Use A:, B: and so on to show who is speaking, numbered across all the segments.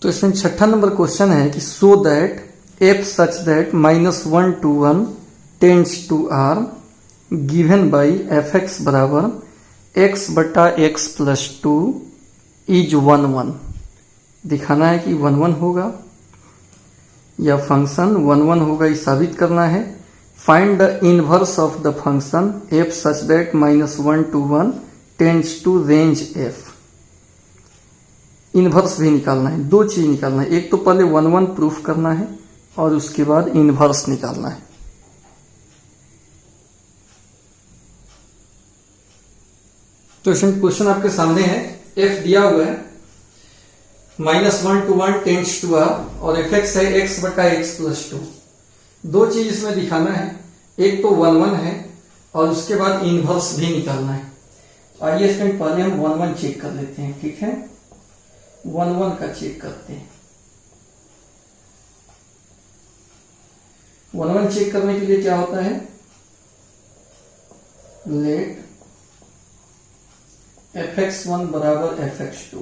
A: तो इसमें छठा नंबर क्वेश्चन है कि so that F such that -1 to 1 tends to R given by F X बराबर एक्स बटा एक्स प्लस 2 इज 1 1। दिखाना है कि 1 1 होगा या फंक्शन 1 1 होगा, ये साबित करना है। Find the inverse of the function F such that -1 to 1 tends to range F. इनवर्स भी निकालना है, दो चीज निकालना है। एक तो पहले 1 1 प्रूफ करना है और उसके बाद इनवर्स निकालना है। तो इसमें क्वेश्चन आपके सामने है, एफ दिया हुआ है -1 to 1 टेंड्स टू आर और एफ एक्स है एक्स बटा एक्स प्लस 2। दो चीज इसमें दिखाना है, एक तो 1 1 है और उसके बाद इनवर्स भी निकालना है। आइए इसमें पहले हम 1 1 चेक कर लेते हैं, ठीक है। 1 1 का चेक करते हैं। 1 1 चेक करने के लिए क्या होता है, लेट fx1 बराबर fx2,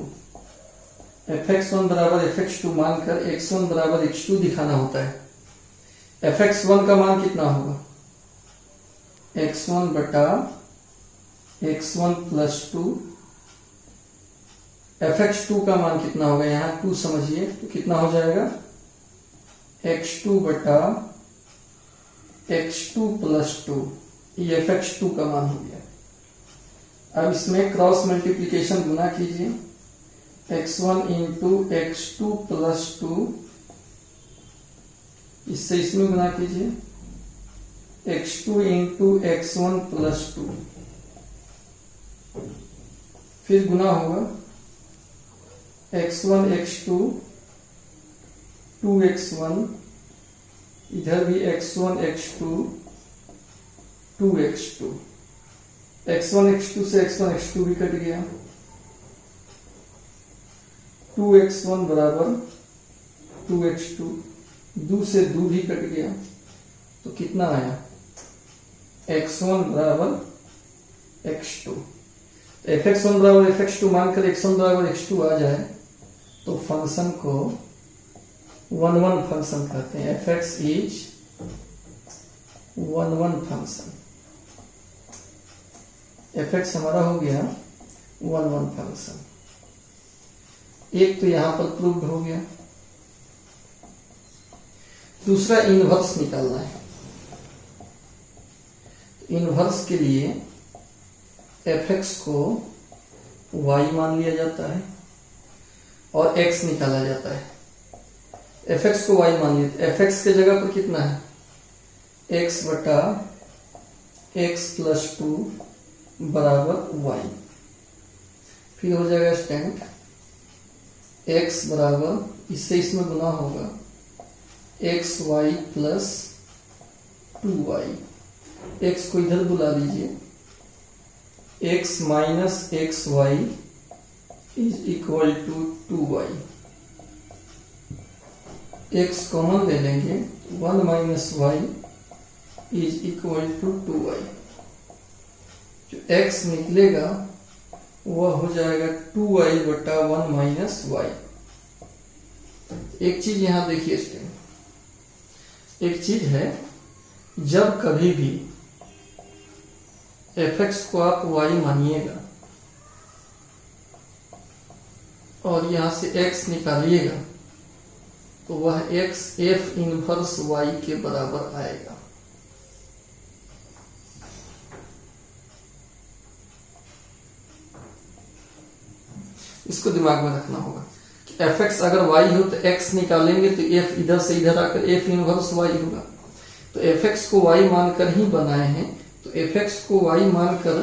A: fx1 बराबर fx2 मानकर x1 बराबर x2 दिखाना होता है। fx1 का मान कितना होगा, x1 बटा x1 प्लस 2। fx2 का मान कितना होगा, यहां 2 समझिए तो कितना हो जाएगा, x2 बटा x2 प्लस 2। ये fx2 का मान हो गया। अब इसमें क्रॉस मल्टीप्लीकेशन गुना कीजिए, x1 इंटू x2 प्लस 2, इससे इसमें गुना कीजिए x2 इंटू x1 प्लस 2, फिर गुना होगा x1 x2 2x1, इधर भी x1 x2 2x2, x1 x2 से x1 x2 भी कट गया, 2x1 बराबर 2x2, 2 से 2 भी कट गया तो कितना आया, x1 बराबर x2। fx1 बराबर fx2 मानकर x1 बराबर x2 आ जाए तो फंक्शन को 1 1 फंक्शन कहते हैं। fx is 1 1 function. fx हमारा हो गया 1 1 फंक्शन। एक तो यहां पर प्रूव्ड हो गया। दूसरा इनवर्स निकालना है। इनवर्स के लिए fx को y मान लिया जाता है और x निकाला जाता है। fx को y मान लिया, fx के जगह पर कितना है, x बटा x प्लस 2 बराबर y। फिर हो जाएगा स्टैंड x बराबर, इससे इसमें गुना होगा xy प्लस 2y। x को इधर बुला लीजिए, x minus X Y is equal to 2y। x common ले लेंगे, 1 minus Y is equal to 2y। जो x निकलेगा वह हो जाएगा 2y बटा 1 माइनस वाई। एक चीज यहां देखिए स्टूडेंट, एक चीज है, जब कभी भी fx को आप y मानिएगा और यहां से x निकालिएगा तो वह x f इनवर्स y के बराबर आएगा। इसको दिमाग में रखना होगा कि fx अगर y हो तो x निकालेंगे तो f इधर से इधर आकर f इनवर्स y होगा। तो fx को y मानकर ही बनाए हैं, तो fx को y मानकर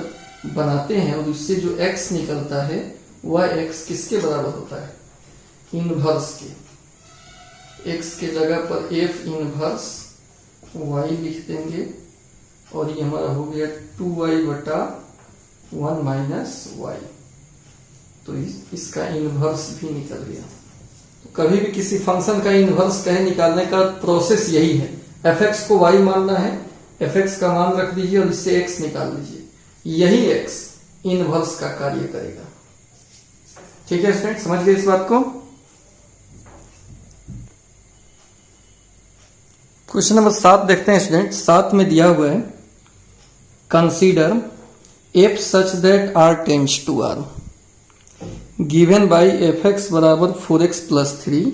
A: बनाते हैं और उससे जो x निकलता है वह x किसके बराबर होता है, इनवर्स के। x के जगह पर f इनवर्स y लिख देंगे और ये हमारा हो गया 2y बटा 1 माइनस y। तो इसका इनवर्स भी निकल गया। तो कभी भी किसी फंक्शन का इनवर्स कहे निकालने का प्रोसेस यही है, fx को y मानना है, fx का मान रख दीजिए और इससे x निकाल लीजिए, यही x इनवर्स का कार्य करेगा। ठीक है स्टूडेंट, समझ गए इस बात को। क्वेश्चन नंबर 7 देखते हैं स्टूडेंट। 7 में दिया हुआ है consider F such that R tends to R given by F X बराबर 4x plus 3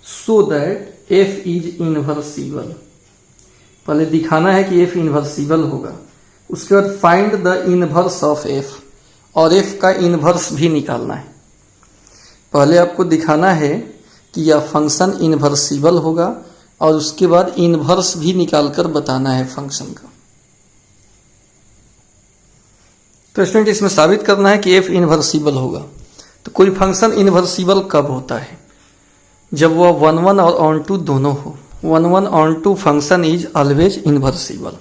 A: so that F is invertible. पहले दिखाना है कि एफ इनवर्सिबल होगा, उसके बाद find the inverse of F, और एफ का इनवर्स भी निकालना है। पहले आपको दिखाना है कि यह फंक्शन इनवर्सिबल होगा और उसके बाद इनवर्स भी निकालकर बताना है फंक्शन का। तो स्टूडेंट इसमें साबित करना है कि एफ इनवर्सिबल होगा। तो कोई फंक्शन इनवर्सिबल कब होता है? जब वह 1 और ऑन टू दोनों हो। 1 onto function is always invertible.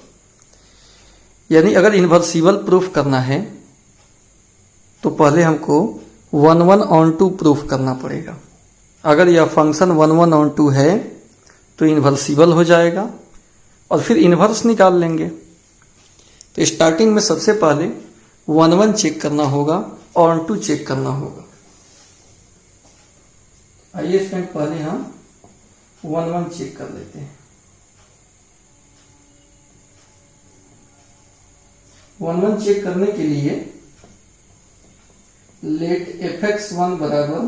A: यानी अगर इनवर्सिबल प्रूफ करना है तो पहले हमको 1 ऑन टू प्रूफ करना पड़ेगा। अगर यह फंक्शन 1 ऑन टू है तो इनवर्सिबल हो जाएगा और फिर इनवर्स निकाल लेंगे। तो स्टार्टिंग में सबसे पहले 1 चेक करना होगा, ऑन टू चेक करना होगा। आइए स्टूडेंट पहले हम 1 चेक कर लेते हैं। 1 चेक करने के लिए लेट fx1 बराबर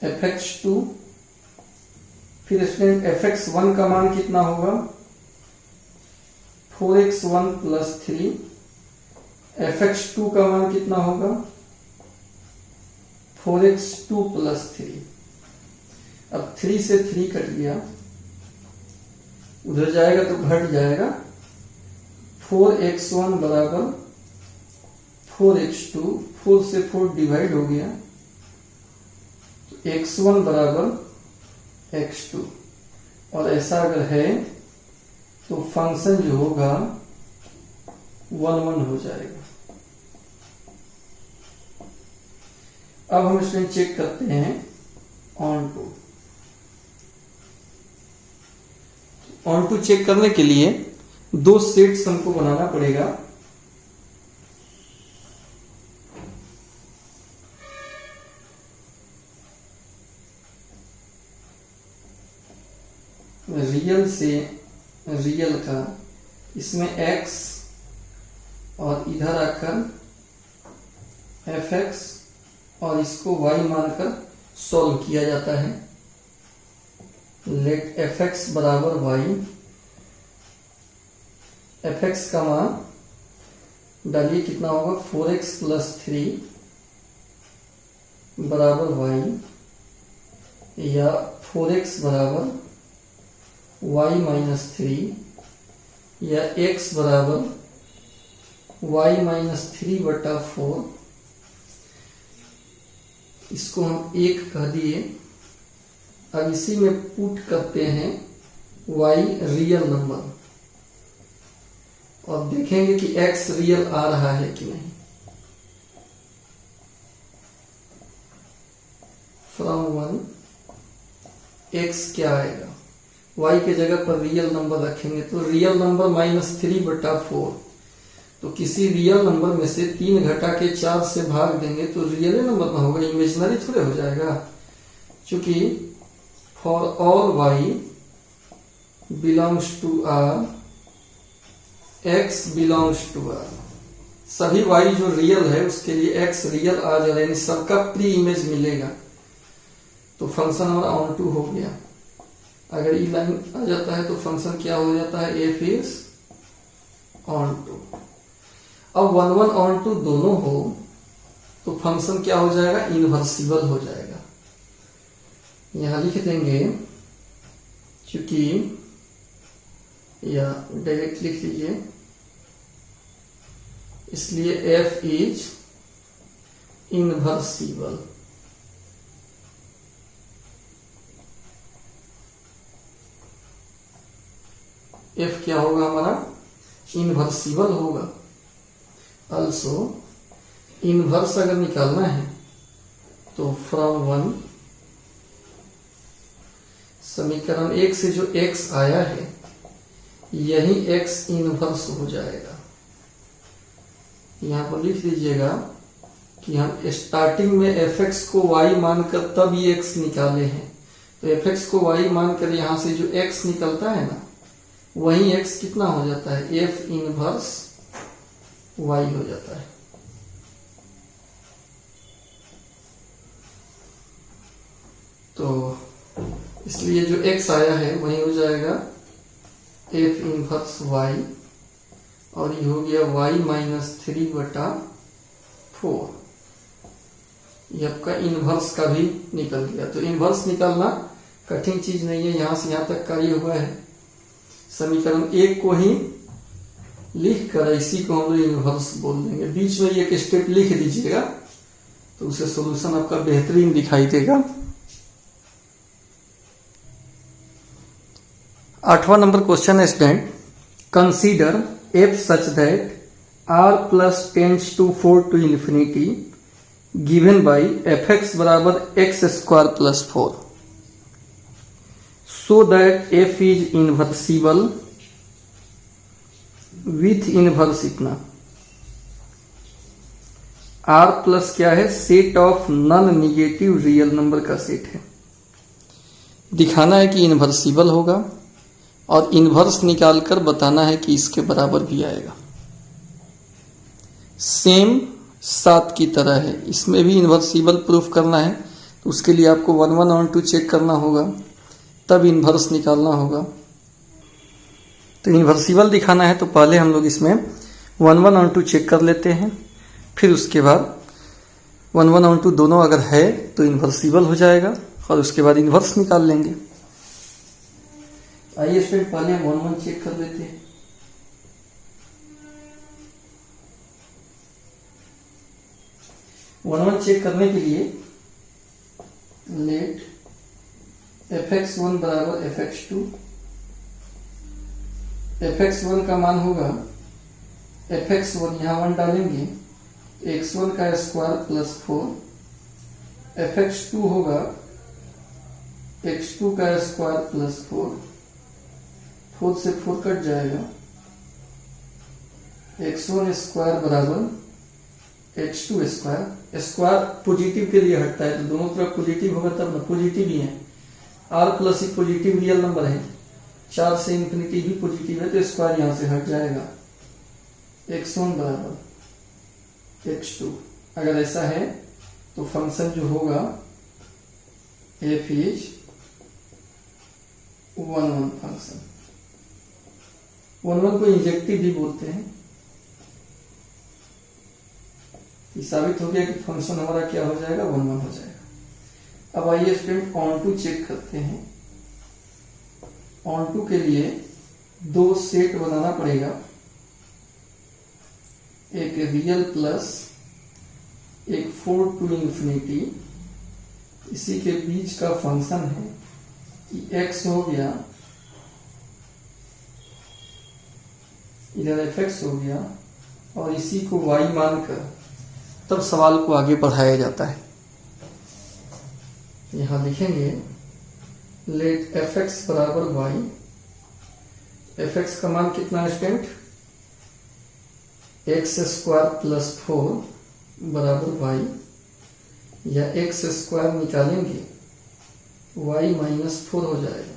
A: fx2, फिर स्टूडेंट fx1 का मान कितना होगा 4x1 प्लस 3, fx2 का मान कितना होगा 4x2 प्लस 3। अब 3 से 3 कट गया, उधर जाएगा तो घट जाएगा। 4x1 बराबर 4x2, 4 से 4 डिवाइड हो गया तो x1 बराबर x2। और ऐसा अगर है तो फंक्शन जो होगा 1 हो जाएगा। अब हम इसमें चेक करते हैं onto. Onto check करने के लिए 2 सेट्स हमको बनाना पड़ेगा। रियल से रियल का, इसमें x और इधर आकर fx और इसको y मानकर सॉल्व किया जाता है। लेट fx बराबर y, fx का मान डालिए कितना होगा 4x प्लस 3 बराबर y, या 4x बराबर y माइनस 3, या x बराबर y माइनस 3/4। इसको हम 1 कह दिए। अब इसी में पुट करते हैं y रियल नंबर और देखेंगे कि x रियल आ रहा है कि नहीं। फ्रॉम 1 x क्या आएगा, y के जगह पर रियल नंबर रखेंगे तो रियल नंबर -3/4। तो किसी रियल नंबर में से 3 घटा के 4 से भाग देंगे तो रियल नंबर ना होगा, इमेजिनरी थोड़े हो जाएगा। क्योंकि for all y belongs to r, x belongs to r, सभी y जो रियल है उसके लिए x रियल आ जाएगा, यानी सबका प्री इमेज मिलेगा। तो फंक्शन हमारा ऑन टू हो गया। अगर ई लाइन आ जाता है तो फंक्शन क्या हो जाता है, एफ इज ऑन टू। अब 1 ऑन टू दोनों हो तो फंक्शन क्या हो जाएगा, इनवर्सिबल हो जाएगा। यहां लिख देंगे, क्योंकि या डायरेक्ट लिख लीजिए, इसलिए एफ इज इनवर्सिबल। एफ क्या होगा हमारा, इनवर्सिबल होगा। अल्सो इनवर्स अगर निकालना है तो फ्रॉम 1 समीकरण 1 से जो x आया है यही x इनवर्स हो जाएगा। यहां पर लिख लीजिएगा कि हम स्टार्टिंग में fx को y मानकर तब ये x निकाले हैं। तो fx को y मानकर यहां से जो x निकलता है ना, वहीं x कितना हो जाता है, f इनवर्स y हो जाता है। तो इसलिए जो x आया है वही हो जाएगा f इनवर्स y, और ये हो गया y माइनस 3/4। ये आपका इनवर्स का भी निकल गया। तो इनवर्स निकालना कठिन चीज नहीं है, यहां से यहां तक कार्य हुआ है। समीकरण 1 को ही लिख कर इसी को हम लोग इनवर्स बोल देंगे। बीच में एक स्टेप लिख दीजिएगा तो उसे सॉल्यूशन आपका बेहतरीन दिखाई देगा। 8वां नंबर क्वेश्चन है student, consider f such that r plus tends to 4 to infinity given by fx बराबर x square plus 4 so that f is inversible with inverse इतना। r प्लस क्या है, set of non negative real number का set है। दिखाना है कि इनवर्सिबल होगा और इनवर्स निकालकर बताना है कि इसके बराबर भी आएगा। सेम 7 की तरह है, इसमें भी इनवर्सिबल प्रूफ करना है तो उसके लिए आपको 1 1 और 2 चेक करना होगा, तब इनवर्स निकालना होगा। तो इनवर्सिबल दिखाना है तो पहले हम लोग इसमें 1 1 और 2 चेक कर लेते हैं, फिर उसके बाद 1 1 और 2 दोनों अगर है तो इनवर्सिबल हो जाएगा और उसके बाद इनवर्स निकाल लेंगे। आइए स्टूडेंट पहले हम 1 1 चेक कर लेते हैं। वन वन चेक करने के लिए लेट fx1 बराबर fx2, fx1 का मान होगा fx1, यहां 1 डालेंगे x1 का स्क्वायर प्लस 4, fx2 होगा x2 का स्क्वायर प्लस 4, 4 से 4 कट जाएगा, x1 स्क्वायर बराबर x2 स्क्वायर। स्क्वायर पॉजिटिव के लिए हटता है तो दोनों तरफ पॉजिटिव होगा तब ना, पॉजिटिव ही है। r प्लस ही पॉजिटिव रियल नंबर है, 4 से इंफिनिटी भी पॉजिटिव है तो स्क्वायर यहां से हट जाएगा। x1 बराबर x2, अगर ऐसा है तो फंक्शन जो होगा f इज 1 1 फंक्शन। 1 1 को इंजेक्टिव भी बोलते हैं। ये साबित हो गया कि फंक्शन हमारा क्या हो जाएगा, 1 1 हो जाएगा। अब आइए स्टूडेंट ऑन टू चेक करते हैं। ऑन टू के लिए 2 सेट बनाना पड़ेगा, एक रियल प्लस एक 4 टू इंफिनिटी। इसी के बीच का फंक्शन है कि x हो गया, इधर fx हो गया और इसी को y मानकर तब सवाल को आगे बढ़ाया जाता है। यहां लिखेंगे लेट fx बराबर y, fx का मान कितना है स्टूडेंट, x स्क्वायर प्लस 4 बराबर y, या x स्क्वायर निकालेंगे y माइनस 4 हो जाएगा,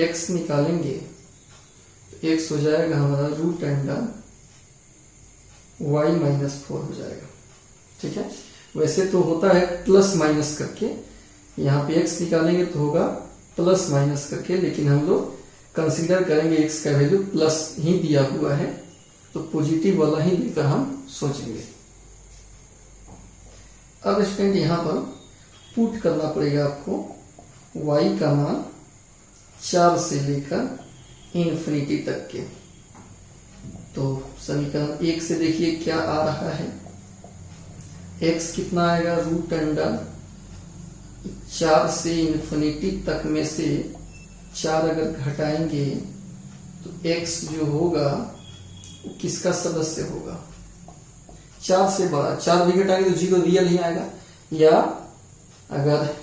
A: x निकालेंगे तो x हो जाएगा हमारा रूट अंडर y माइनस 4 हो जाएगा। ठीक है, वैसे तो होता है प्लस माइनस करके, यहाँ पे x निकालेंगे तो होगा प्लस माइनस करके, लेकिन हम लोग कंसीडर करेंगे x का वैल्यू प्लस ही दिया हुआ है तो पॉजिटिव वाला ही लेकर हम सोचेंगे। अब स्टूडेंट यहाँ पर पुट करना पड़ेगा आपको y का मान 4 से लेकर इंफिनिटी तक के। तो समीकरण 1 से देखिए क्या आ रहा है, x कितना आएगा, रूट अंडर 4 से इंफिनिटी तक में से 4 अगर घटाएंगे तो x जो होगा वो किसका सदस्य होगा, 4 से बड़ा। 4 भी घटाएंगे तो 0 रियल ही आएगा, या अगर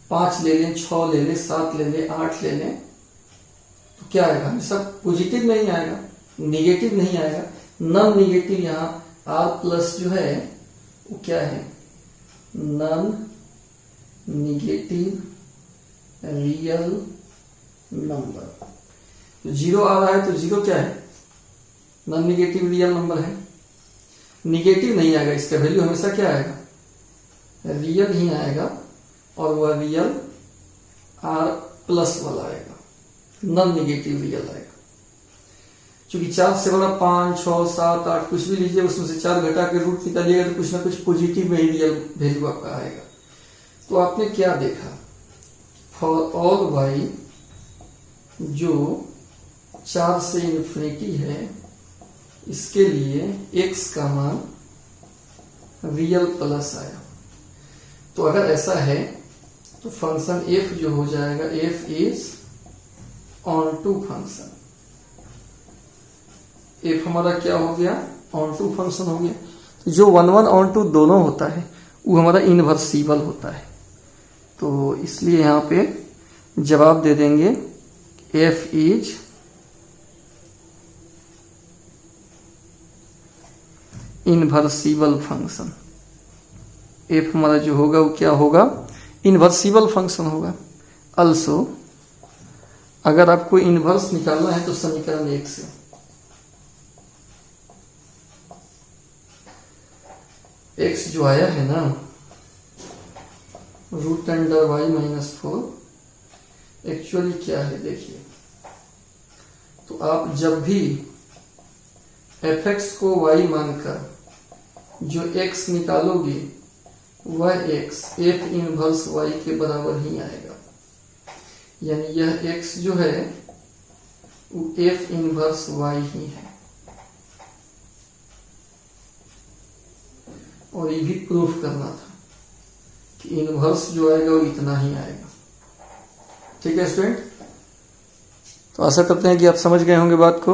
A: 5 ले लें, 6 ले लें, 7 ले लें, 8 ले लें तो क्या आएगा, सब पॉजिटिव नहीं आएगा, निगेटिव नहीं आएगा। नॉन निगेटिव यहाँ r प्लस जो है वो क्या है, नॉन निगेटिव रियल नंबर। तो 0 आ रहा है तो 0 क्या है, नॉन निगेटिव रियल नंबर है। निगेटिव नहीं आएगा, इसका वैल्यू हमेशा क्या आएगा, रियल ही आएगा, और वह रियल आर प्लस वाला आएगा, नॉन निगेटिव रियल आएगा। क्योंकि 4 से बड़ा 5, 6, 7, 8 कुछ भी लीजिए, उसमें से 4 घटा के रूट निकालिएगा तो कुछ ना कुछ पॉजिटिव में ही रियल वैल्यू आपका आएगा। तो आपने क्या देखा, फॉर ऑल वाई जो 4 से इन्फिनिटी है, इसके लिए x का मान रियल प्लस आया। तो अगर ऐसा है तो फंक्शन f जो हो जाएगा, f is onto function. f हमारा क्या हो गया, ऑन टू फंक्शन हो गया। तो जो 1 1 ऑन टू दोनों होता है वो हमारा इनवर्सिबल होता है। तो इसलिए यहां पे जवाब दे देंगे f इज इनवर्सिबल फंक्शन। f हमारा जो होगा वो क्या होगा, इनवर्सिबल फंक्शन होगा। अल्सो अगर आपको इनवर्स निकालना है तो समीकरण 1 से x जो आया है ना, √y-4 एक्चुअली क्या है देखिए। तो आप जब भी fx को y मानकर जो x निकालोगे वह x f इनवर्स y के बराबर ही आएगा। यानी यह x जो है वो f इनवर्स y ही है। और ये भी प्रूफ करना था कि इनवर्स जो आएगा वो इतना ही आएगा। ठीक है स्टूडेंट, तो आशा करते हैं कि आप समझ गए होंगे बात को।